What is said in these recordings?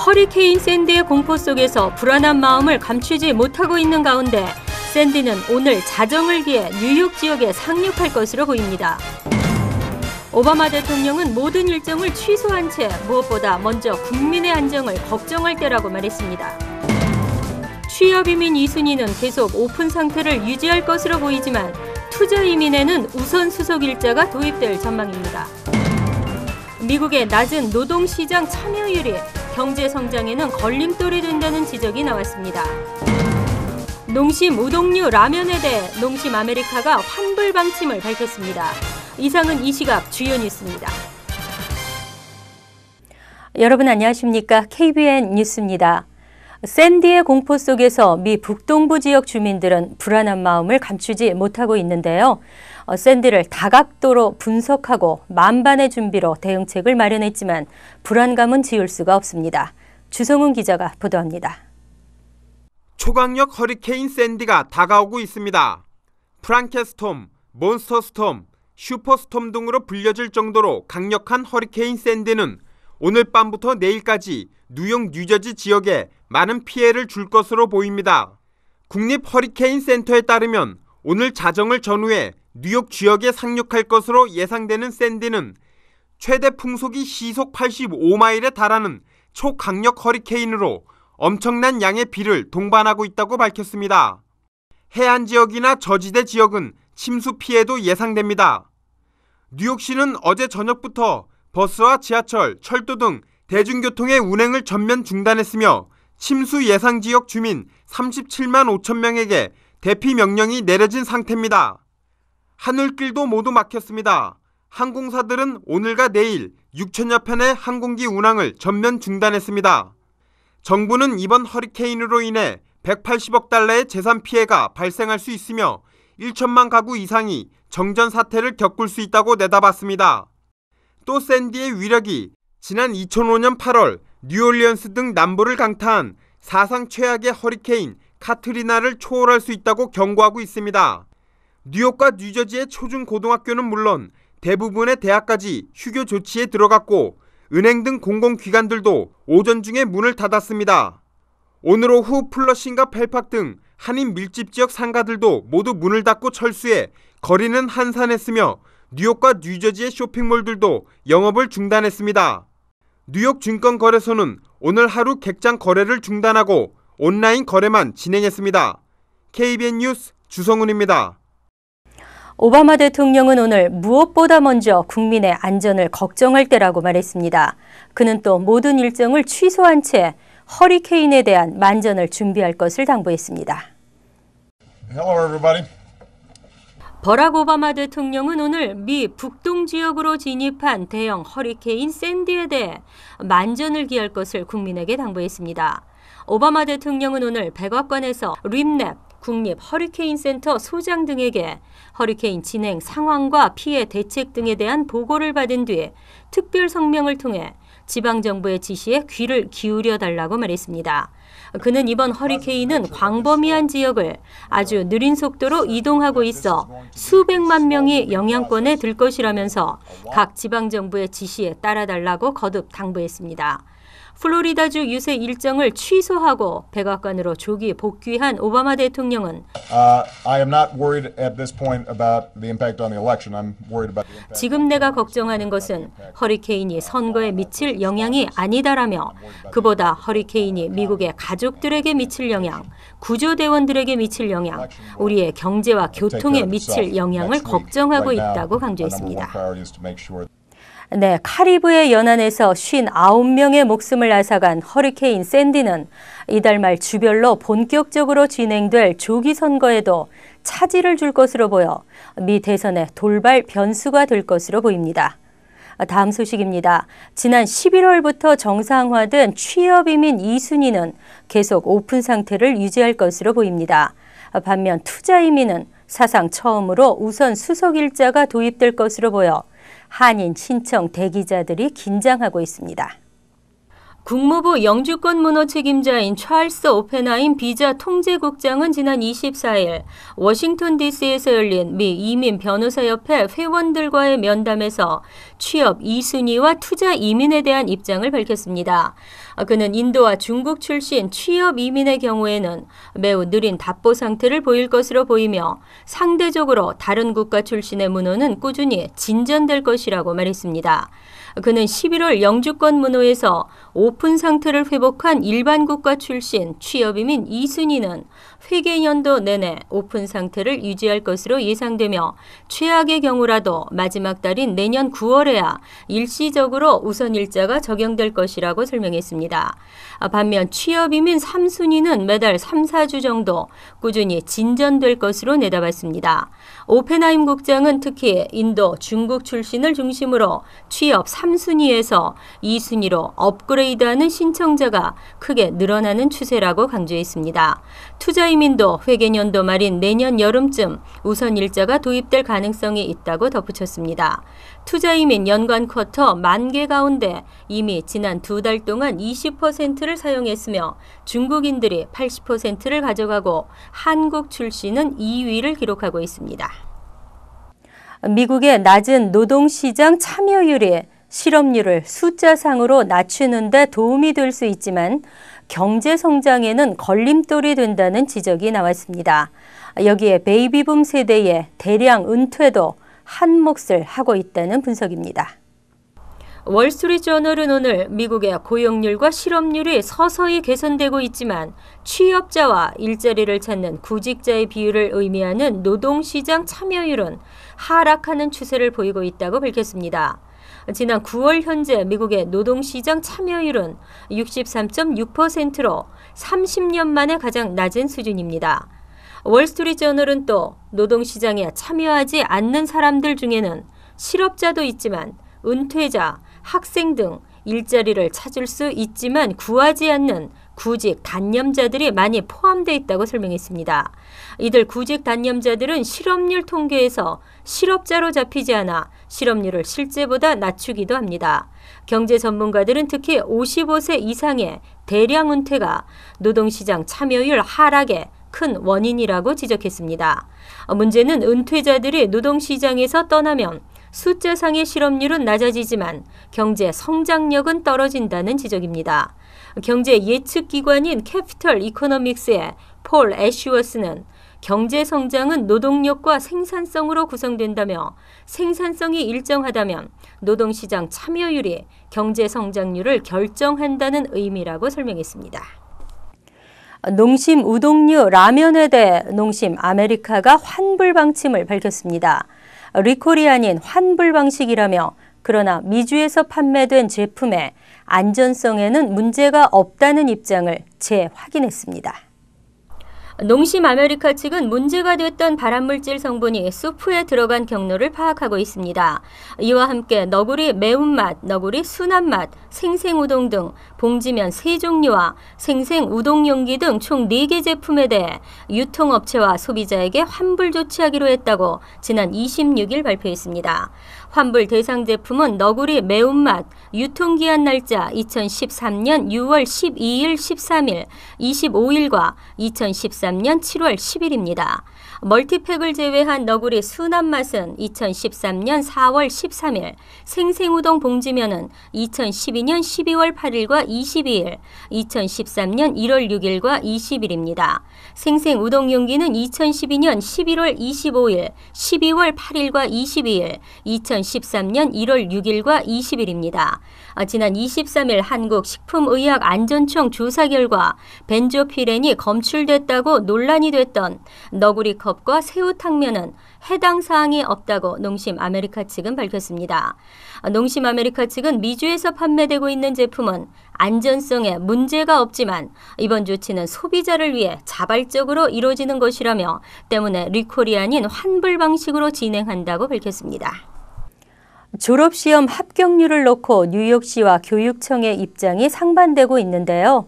허리케인 샌디의 공포 속에서 불안한 마음을 감추지 못하고 있는 가운데 샌디는 오늘 자정을 기해 뉴욕 지역에 상륙할 것으로 보입니다. 오바마 대통령은 모든 일정을 취소한 채 무엇보다 먼저 국민의 안정을 걱정할 때라고 말했습니다. 취업 이민 2순위는 계속 오픈 상태를 유지할 것으로 보이지만 투자 이민에는 우선 수속 일자가 도입될 전망입니다. 미국의 낮은 노동시장 참여율이 경제 성장에는 걸림돌이 된다는 지적이 나왔습니다. 농심 우동류 라면에 대해 농심 아메리카가 환불 방침을 밝혔습니다. 이상은 이 시각 주요 뉴스입니다. 여러분 안녕하십니까? KBN 뉴스입니다. 샌디의 공포 속에서 미 북동부 지역 주민들은 불안한 마음을 감추지 못하고 있는데요. 샌디를 다각도로 분석하고 만반의 준비로 대응책을 마련했지만 불안감은 지울 수가 없습니다. 주성훈 기자가 보도합니다. 초강력 허리케인 샌디가 다가오고 있습니다. 프랑켄스톰, 몬스터스톰, 슈퍼스톰 등으로 불려질 정도로 강력한 허리케인 샌디는 오늘 밤부터 내일까지 뉴욕, 뉴저지 지역에 많은 피해를 줄 것으로 보입니다. 국립 허리케인 센터에 따르면 오늘 자정을 전후해 뉴욕 지역에 상륙할 것으로 예상되는 샌디는 최대 풍속이 시속 85마일에 달하는 초강력 허리케인으로 엄청난 양의 비를 동반하고 있다고 밝혔습니다. 해안 지역이나 저지대 지역은 침수 피해도 예상됩니다. 뉴욕시는 어제 저녁부터 버스와 지하철, 철도 등 대중교통의 운행을 전면 중단했으며 침수 예상 지역 주민 37만 5천 명에게 대피 명령이 내려진 상태입니다. 하늘길도 모두 막혔습니다. 항공사들은 오늘과 내일 6천여 편의 항공기 운항을 전면 중단했습니다. 정부는 이번 허리케인으로 인해 180억 달러의 재산 피해가 발생할 수 있으며 1천만 가구 이상이 정전 사태를 겪을 수 있다고 내다봤습니다. 또 샌디의 위력이 지난 2005년 8월 뉴올리언스 등 남부를 강타한 사상 최악의 허리케인 카트리나를 초월할 수 있다고 경고하고 있습니다. 뉴욕과 뉴저지의 초중고등학교는 물론 대부분의 대학까지 휴교 조치에 들어갔고 은행 등 공공기관들도 오전 중에 문을 닫았습니다. 오늘 오후 플러싱과 펠팍 등 한인 밀집 지역 상가들도 모두 문을 닫고 철수해 거리는 한산했으며 뉴욕과 뉴저지의 쇼핑몰들도 영업을 중단했습니다. 뉴욕 증권거래소는 오늘 하루 객장 거래를 중단하고 온라인 거래만 진행했습니다. KBN 뉴스 주성훈입니다. 오바마 대통령은 오늘 무엇보다 먼저 국민의 안전을 걱정할 때라고 말했습니다. 그는 또 모든 일정을 취소한 채 허리케인에 대한 만전을 준비할 것을 당부했습니다. Hello, everybody. 버락 오바마 대통령은 오늘 미 북동 지역으로 진입한 대형 허리케인 샌디에 대해 만전을 기할 것을 국민에게 당부했습니다. 오바마 대통령은 오늘 백악관에서 림랩 국립 허리케인 센터 소장 등에게 허리케인 진행 상황과 피해 대책 등에 대한 보고를 받은 뒤에 특별 성명을 통해 지방정부의 지시에 귀를 기울여 달라고 말했습니다. 그는 이번 허리케인은 광범위한 지역을 아주 느린 속도로 이동하고 있어 수백만 명이 영향권에 들 것이라면서 각 지방정부의 지시에 따라달라고 거듭 당부했습니다. 플로리다주 유세 일정을 취소하고 백악관으로 조기 복귀한 오바마 대통령은 지금 내가 걱정하는 것은 허리케인이 선거에 미칠 영향이 아니다라며 그보다 허리케인이 미국의 가족들에게 미칠 영향, 구조대원들에게 미칠 영향, 우리의 경제와 교통에 미칠 영향을 걱정하고 있다고 강조했습니다. 네, 카리브해 연안에서 59명의 목숨을 앗아간 허리케인 샌디는 이달 말 주별로 본격적으로 진행될 조기 선거에도 차질을 줄 것으로 보여 미 대선의 돌발 변수가 될 것으로 보입니다. 다음 소식입니다. 지난 11월부터 정상화된 취업 이민 2순위는 계속 오픈 상태를 유지할 것으로 보입니다. 반면 투자 이민은 사상 처음으로 우선 수속 일자가 도입될 것으로 보여 한인 신청 대기자들이 긴장하고 있습니다. 국무부 영주권 문호 책임자인 찰스 오펜하임 비자 통제국장은 지난 24일 워싱턴 DC에서 열린 미 이민 변호사협회 회원들과의 면담에서 취업 2순위와 투자 이민에 대한 입장을 밝혔습니다. 그는 인도와 중국 출신 취업 이민의 경우에는 매우 느린 답보 상태를 보일 것으로 보이며 상대적으로 다른 국가 출신의 문호는 꾸준히 진전될 것이라고 말했습니다. 그는 11월 영주권 문호에서 오픈 상태를 회복한 일반 국가 출신 취업이민 2순위는 회계연도 내내 오픈 상태를 유지할 것으로 예상되며 최악의 경우라도 마지막 달인 내년 9월에야 일시적으로 우선 일자가 적용될 것이라고 설명했습니다. 반면 취업이민 3순위는 매달 3, 4주 정도 꾸준히 진전될 것으로 내다봤습니다. 오펜하임 국장은 특히 인도, 중국 출신을 중심으로 취업 3순위에서 2순위로 업그레이드하는 신청자가 크게 늘어나는 추세라고 강조했습니다. 투자이민도 회계연도 말인 내년 여름쯤 우선 일자가 도입될 가능성이 있다고 덧붙였습니다. 투자이민 연간 쿼터 10,000개 가운데 이미 지난 2달 동안 20%를 사용했으며 중국인들이 80%를 가져가고 한국 출신은 2위를 기록하고 있습니다. 미국의 낮은 노동시장 참여율이 실업률을 숫자상으로 낮추는 데 도움이 될 수 있지만 경제 성장에는 걸림돌이 된다는 지적이 나왔습니다. 여기에 베이비붐 세대의 대량 은퇴도 한 몫을 하고 있다는 분석입니다. 월스트리트저널은 오늘 미국의 고용률과 실업률이 서서히 개선되고 있지만 취업자와 일자리를 찾는 구직자의 비율을 의미하는 노동시장 참여율은 하락하는 추세를 보이고 있다고 밝혔습니다. 지난 9월 현재 미국의 노동시장 참여율은 63.6%로 30년 만에 가장 낮은 수준입니다. 월스트리트저널은 또 노동시장에 참여하지 않는 사람들 중에는 실업자도 있지만 은퇴자, 학생 등 일자리를 찾을 수 있지만 구하지 않는 구직 단념자들이 많이 포함되어 있다고 설명했습니다. 이들 구직 단념자들은 실업률 통계에서 실업자로 잡히지 않아 실업률을 실제보다 낮추기도 합니다. 경제 전문가들은 특히 55세 이상의 대량 은퇴가 노동시장 참여율 하락의 큰 원인이라고 지적했습니다. 문제는 은퇴자들이 노동시장에서 떠나면 숫자상의 실업률은 낮아지지만 경제 성장력은 떨어진다는 지적입니다. 경제 예측 기관인 캐피털 이코노믹스의 폴 애쉬워스는 경제 성장은 노동력과 생산성으로 구성된다며 생산성이 일정하다면 노동시장 참여율이 경제 성장률을 결정한다는 의미라고 설명했습니다. 농심 우동류 라면에 대해 농심 아메리카가 환불 방침을 밝혔습니다. 리콜이 아닌 환불 방식이라며 그러나 미주에서 판매된 제품의 안전성에는 문제가 없다는 입장을 재확인했습니다. 농심 아메리카 측은 문제가 됐던 발암물질 성분이 수프에 들어간 경로를 파악하고 있습니다. 이와 함께 너구리 매운맛, 너구리 순한맛, 생생우동 등 봉지면 3종류와 생생우동 용기 등 총 4개 제품에 대해 유통업체와 소비자에게 환불 조치하기로 했다고 지난 26일 발표했습니다. 환불 대상 제품은 너구리 매운맛, 유통기한 날짜 2013년 6월 12일, 13일, 25일과 2013년 7월 10일입니다. 멀티팩을 제외한 너구리 순한 맛은 2013년 4월 13일, 생생우동 봉지면은 2012년 12월 8일과 22일, 2013년 1월 6일과 20일입니다. 생생우동 용기는 2012년 11월 25일, 12월 8일과 22일, 2013년 1월 6일과 20일입니다. 지난 23일 한국식품의약안전청 조사 결과 벤조피렌이 검출됐다고 논란이 됐던 너구리 컵과 새우탕면은 해당 사항이 없다고 농심 아메리카 측은 밝혔습니다. 농심 아메리카 측은 미주에서 판매되고 있는 제품은 안전성에 문제가 없지만 이번 조치는 소비자를 위해 자발적으로 이루어지는 것이라며 때문에 리콜이 아닌 환불 방식으로 진행한다고 밝혔습니다. 졸업시험 합격률을 놓고 뉴욕시와 교육청의 입장이 상반되고 있는데요.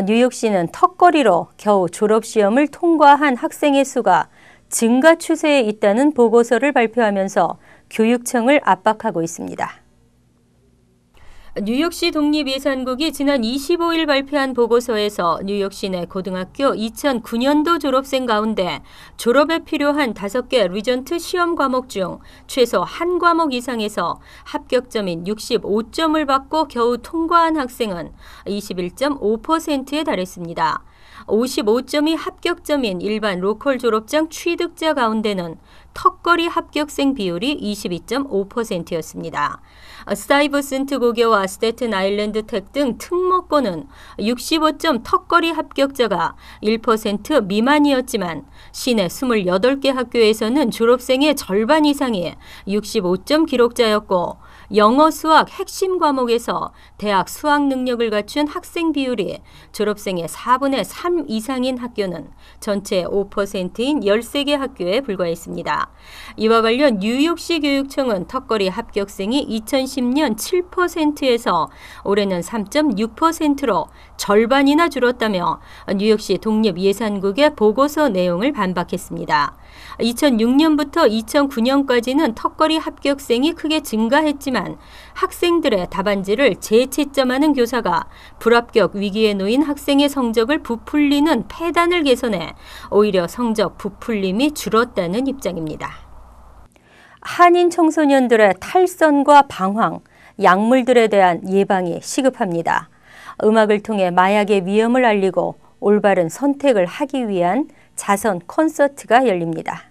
뉴욕시는 턱걸이로 겨우 졸업시험을 통과한 학생의 수가 증가 추세에 있다는 보고서를 발표하면서 교육청을 압박하고 있습니다. 뉴욕시 독립예산국이 지난 25일 발표한 보고서에서 뉴욕시 내 고등학교 2009년도 졸업생 가운데 졸업에 필요한 5개 리전트 시험 과목 중 최소 한 과목 이상에서 합격점인 65점을 받고 겨우 통과한 학생은 21.5%에 달했습니다. 55점이 합격점인 일반 로컬 졸업장 취득자 가운데는 턱걸이 합격생 비율이 22.5%였습니다. 스타이브슨트 고교와 스태튼 아일랜드 텍 등 특목고는 65점 턱걸이 합격자가 1% 미만이었지만 시내 28개 학교에서는 졸업생의 절반 이상이 65점 기록자였고 영어, 수학 핵심 과목에서 대학 수학 능력을 갖춘 학생 비율이 졸업생의 4분의 3 이상인 학교는 전체 5%인 13개 학교에 불과했습니다. 이와 관련 뉴욕시 교육청은 턱걸이 합격생이 2010년 7%에서 올해는 3.6%로 절반이나 줄었다며 뉴욕시 독립예산국의 보고서 내용을 반박했습니다. 2006년부터 2009년까지는 턱걸이 합격생이 크게 증가했지만 학생들의 답안지를 재채점하는 교사가 불합격 위기에 놓인 학생의 성적을 부풀리는 폐단을 개선해 오히려 성적 부풀림이 줄었다는 입장입니다. 한인 청소년들의 탈선과 방황, 약물들에 대한 예방이 시급합니다. 음악을 통해 마약의 위험을 알리고 올바른 선택을 하기 위한 자선 콘서트가 열립니다.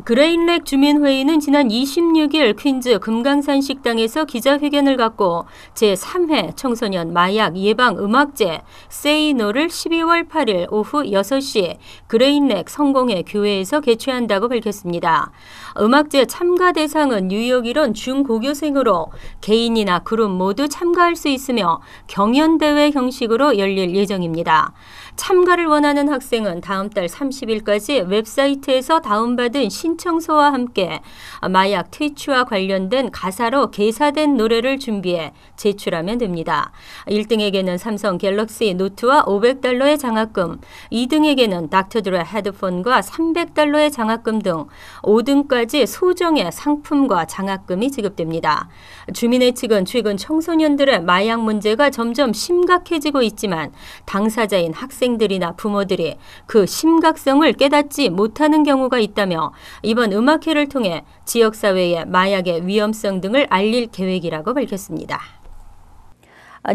그레인렉 주민회의는 지난 26일 퀸즈 금강산 식당에서 기자회견을 갖고 제3회 청소년 마약 예방 음악제 Say No를 12월 8일 오후 6시 그레인렉 성공회 교회에서 개최한다고 밝혔습니다. 음악제 참가 대상은 뉴욕 일원 중고교생으로 개인이나 그룹 모두 참가할 수 있으며 경연대회 형식으로 열릴 예정입니다. 참가를 원하는 학생은 다음 달 30일까지 웹사이트에서 다운받은 신청서와 함께 마약 퇴치와 관련된 가사로 개사된 노래를 준비해 제출하면 됩니다. 1등에게는 삼성 갤럭시 노트와 $500의 장학금, 2등에게는 닥터드레 헤드폰과 $300의 장학금 등 5등까지 소정의 상품과 장학금이 지급됩니다. 주민회 측은 최근 청소년들의 마약 문제가 점점 심각해지고 있지만 당사자인 학생들이나 부모들이 그 심각성을 깨닫지 못하는 경우가 있다며 이번 음악회를 통해 지역사회의 마약의 위험성 등을 알릴 계획이라고 밝혔습니다.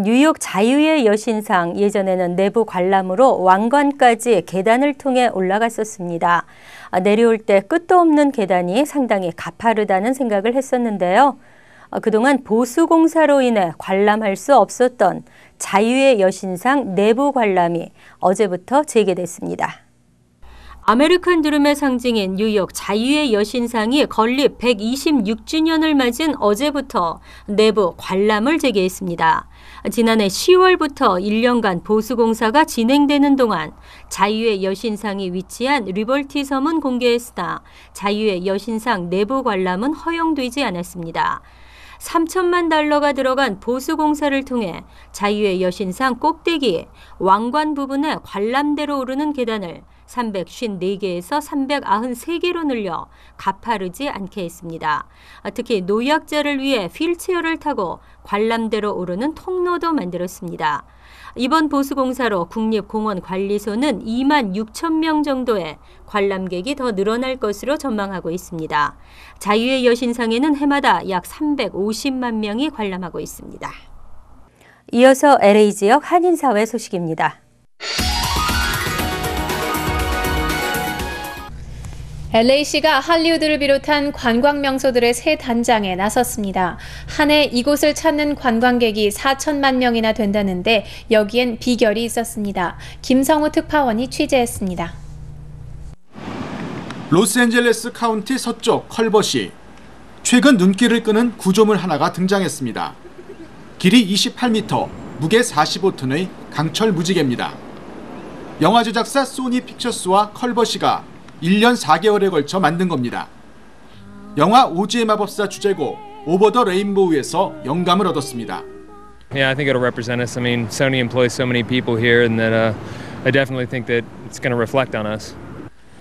뉴욕 자유의 여신상, 예전에는 내부 관람으로 왕관까지 계단을 통해 올라갔었습니다. 내려올 때 끝도 없는 계단이 상당히 가파르다는 생각을 했었는데요. 그동안 보수공사로 인해 관람할 수 없었던 자유의 여신상 내부 관람이 어제부터 재개됐습니다. 아메리칸 드림의 상징인 뉴욕 자유의 여신상이 건립 126주년을 맞은 어제부터 내부 관람을 재개했습니다. 지난해 10월부터 1년간 보수공사가 진행되는 동안 자유의 여신상이 위치한 리버티 섬은 공개했으나 자유의 여신상 내부 관람은 허용되지 않았습니다. $3,000만 들어간 보수공사를 통해 자유의 여신상 꼭대기 왕관 부분에 관람대로 오르는 계단을 354개에서 393개로 늘려 가파르지 않게 했습니다. 특히 노약자를 위해 휠체어를 타고 관람대로 오르는 통로도 만들었습니다. 이번 보수공사로 국립공원관리소는 26,000명 정도의 관람객이 더 늘어날 것으로 전망하고 있습니다. 자유의 여신상에는 해마다 약 350만 명이 관람하고 있습니다. 이어서 LA 지역 한인사회 소식입니다. LA시가 할리우드를 비롯한 관광 명소들의 새 단장에 나섰습니다. 한 해 이곳을 찾는 관광객이 4천만 명이나 된다는데 여기엔 비결이 있었습니다. 김성우 특파원이 취재했습니다. 로스앤젤레스 카운티 서쪽 컬버시. 최근 눈길을 끄는 구조물 하나가 등장했습니다. 길이 28m, 무게 45톤의 강철 무지개입니다. 영화 제작사 소니 픽처스와 컬버시가 1년 4개월에 걸쳐 만든 겁니다. 영화 오즈의 마법사 주제곡 오버 더 레인보우에서 영감을 얻었습니다. Yeah, I think it'll represent us. I mean, Sony employs so many people here, and that I definitely think that it's going to reflect on us.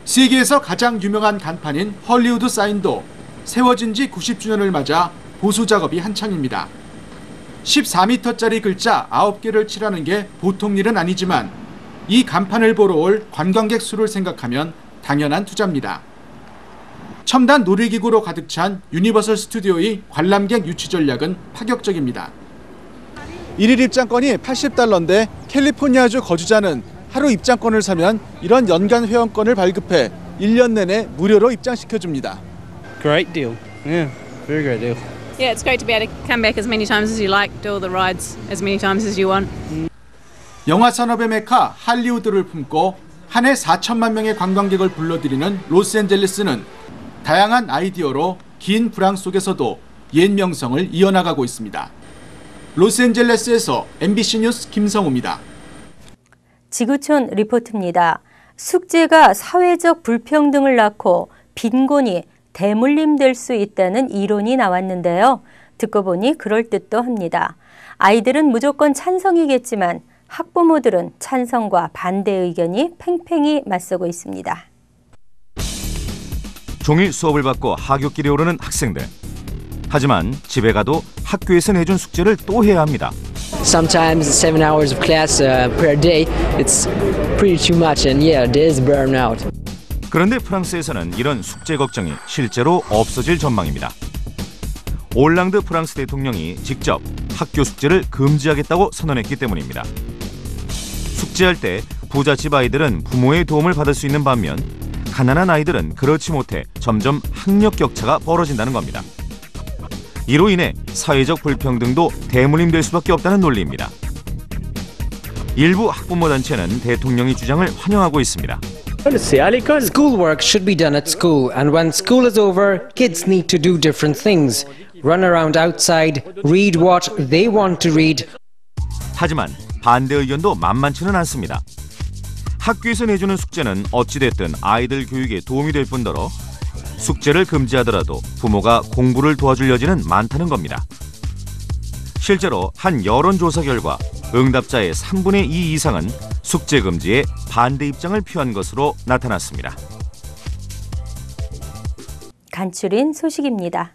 세계에서 가장 유명한 간판인 헐리우드 사인도 세워진 지 90주년을 맞아 보수 작업이 한창입니다. 14m짜리 글자 9개를 칠하는 게 보통 일은 아니지만 이 간판을 보러 올 관광객 수를 생각하면 당연한 투자입니다. 첨단 놀이기구로 가득 찬 유니버설 스튜디오의 관람객 유치 전략은 파격적입니다. 1일 입장권이 $80인데 캘리포니아주 거주자는 하루 입장권을 사면 이런 연간 회원권을 발급해 1년 내내 무료로 입장시켜줍니다. Great deal. Yeah, very great deal. Yeah, it's great to be able to come back as many times as you like, do all the rides as many times as you want. 영화 산업의 메카 할리우드를 품고 한 해 4천만 명의 관광객을 불러들이는 로스앤젤레스는 다양한 아이디어로 긴 불황 속에서도 옛 명성을 이어나가고 있습니다. 로스앤젤레스에서 MBC 뉴스 김성우입니다. 지구촌 리포트입니다. 숙제가 사회적 불평등을 낳고 빈곤이 대물림될 수 있다는 이론이 나왔는데요. 듣고 보니 그럴듯도 합니다. 아이들은 무조건 찬성이겠지만 학부모들은 찬성과 반대 의견이 팽팽히 맞서고 있습니다. 종일 수업을 받고 하굣길에 오르는 학생들. 하지만 집에 가도 학교에서 내준 숙제를 또 해야 합니다. Sometimes 7 hours of class per day, it's pretty too much and yeah, there is burnout. 그런데 프랑스에서는 이런 숙제 걱정이 실제로 없어질 전망입니다. 올랑드 프랑스 대통령이 직접 학교 숙제를 금지하겠다고 선언했기 때문입니다. 숙제할 때 부잣집 아이들은 부모의 도움을 받을 수 있는 반면 가난한 아이들은 그렇지 못해 점점 학력 격차가 벌어진다는 겁니다. 이로 인해 사회적 불평등도 대물림될 수밖에 없다는 논리입니다. 일부 학부모 단체는 대통령의 주장을 환영하고 있습니다. Schoolwork should be done at school, and when school is over, kids need to do different things. Run around outside, read what they want to read. 하지만 반대 의견도 만만치는 않습니다. 학교에서 내주는 숙제는 어찌됐든 아이들 교육에 도움이 될 뿐더러 숙제를 금지하더라도 부모가 공부를 도와줄 여지는 많다는 겁니다. 실제로 한 여론조사 결과 응답자의 3분의 2 이상은 숙제 금지에 반대 입장을 표한 것으로 나타났습니다. 간추린 소식입니다.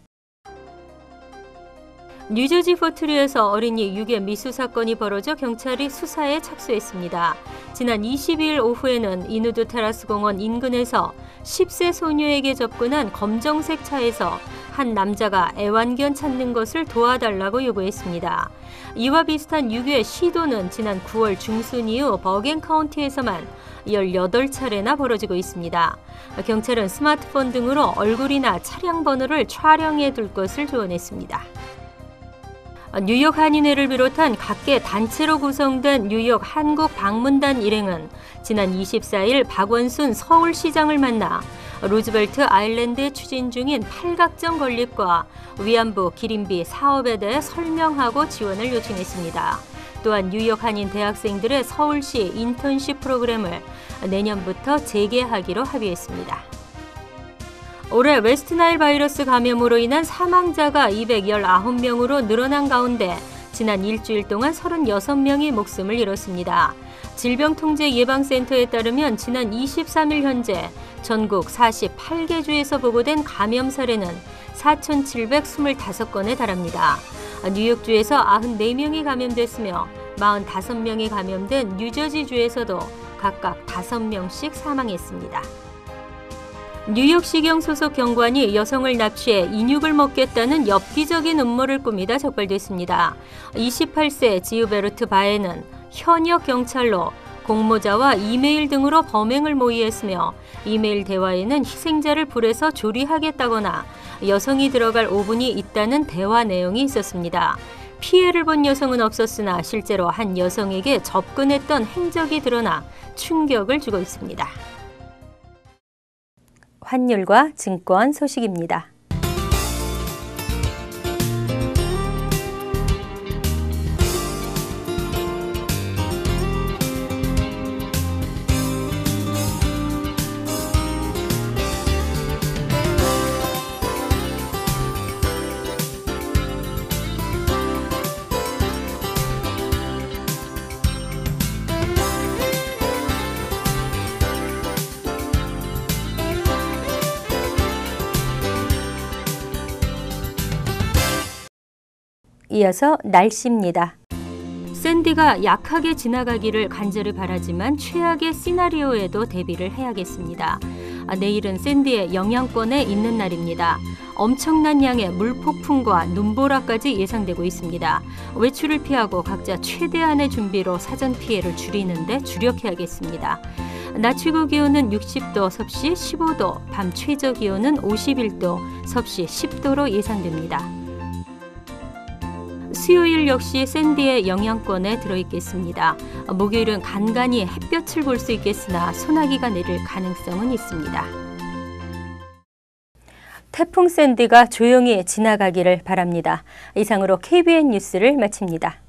뉴저지 포트리에서 어린이 유괴 미수 사건이 벌어져 경찰이 수사에 착수했습니다. 지난 22일 오후에는 이누드 테라스 공원 인근에서 10세 소녀에게 접근한 검정색 차에서 한 남자가 애완견 찾는 것을 도와달라고 요구했습니다. 이와 비슷한 유괴 시도는 지난 9월 중순 이후 버겐 카운티에서만 18차례나 벌어지고 있습니다. 경찰은 스마트폰 등으로 얼굴이나 차량 번호를 촬영해 둘 것을 조언했습니다. 뉴욕 한인회를 비롯한 각계 단체로 구성된 뉴욕 한국방문단 일행은 지난 24일 박원순 서울시장을 만나 루즈벨트 아일랜드에 추진 중인 팔각정 건립과 위안부 기림비 사업에 대해 설명하고 지원을 요청했습니다. 또한 뉴욕 한인 대학생들의 서울시 인턴십 프로그램을 내년부터 재개하기로 합의했습니다. 올해 웨스트나일 바이러스 감염으로 인한 사망자가 219명으로 늘어난 가운데 지난 일주일 동안 36명이 목숨을 잃었습니다. 질병통제예방센터에 따르면 지난 23일 현재 전국 48개 주에서 보고된 감염 사례는 4,725건에 달합니다. 뉴욕주에서 94명이 감염됐으며 45명이 감염된 뉴저지주에서도 각각 5명씩 사망했습니다. 뉴욕시경 소속 경관이 여성을 납치해 인육을 먹겠다는 엽기적인 음모를 꾸미다 적발됐습니다. 28세 지우베르트 바에는 현역 경찰로 공모자와 이메일 등으로 범행을 모의했으며 이메일 대화에는 희생자를 불에서 조리하겠다거나 여성이 들어갈 오븐이 있다는 대화 내용이 있었습니다. 피해를 본 여성은 없었으나 실제로 한 여성에게 접근했던 행적이 드러나 충격을 주고 있습니다. 환율과 증권 소식입니다. 이어서 날씨입니다. 샌디가 약하게 지나가기를 간절히 바라지만 최악의 시나리오에도 대비를 해야겠습니다. 내일은 샌디의 영향권에 있는 날입니다. 엄청난 양의 물폭풍과 눈보라까지 예상되고 있습니다. 외출을 피하고 각자 최대한의 준비로 사전 피해를 줄이는 데 주력해야겠습니다. 낮 최고 기온은 60도, 섭씨 15도, 밤 최저 기온은 51도, 섭씨 10도로 예상됩니다. 수요일 역시 샌디의 영향권에 들어있겠습니다. 목요일은 간간히 햇볕을 볼 수 있겠으나 소나기가 내릴 가능성은 있습니다. 태풍 샌디가 조용히 지나가기를 바랍니다. 이상으로 KBN 뉴스를 마칩니다.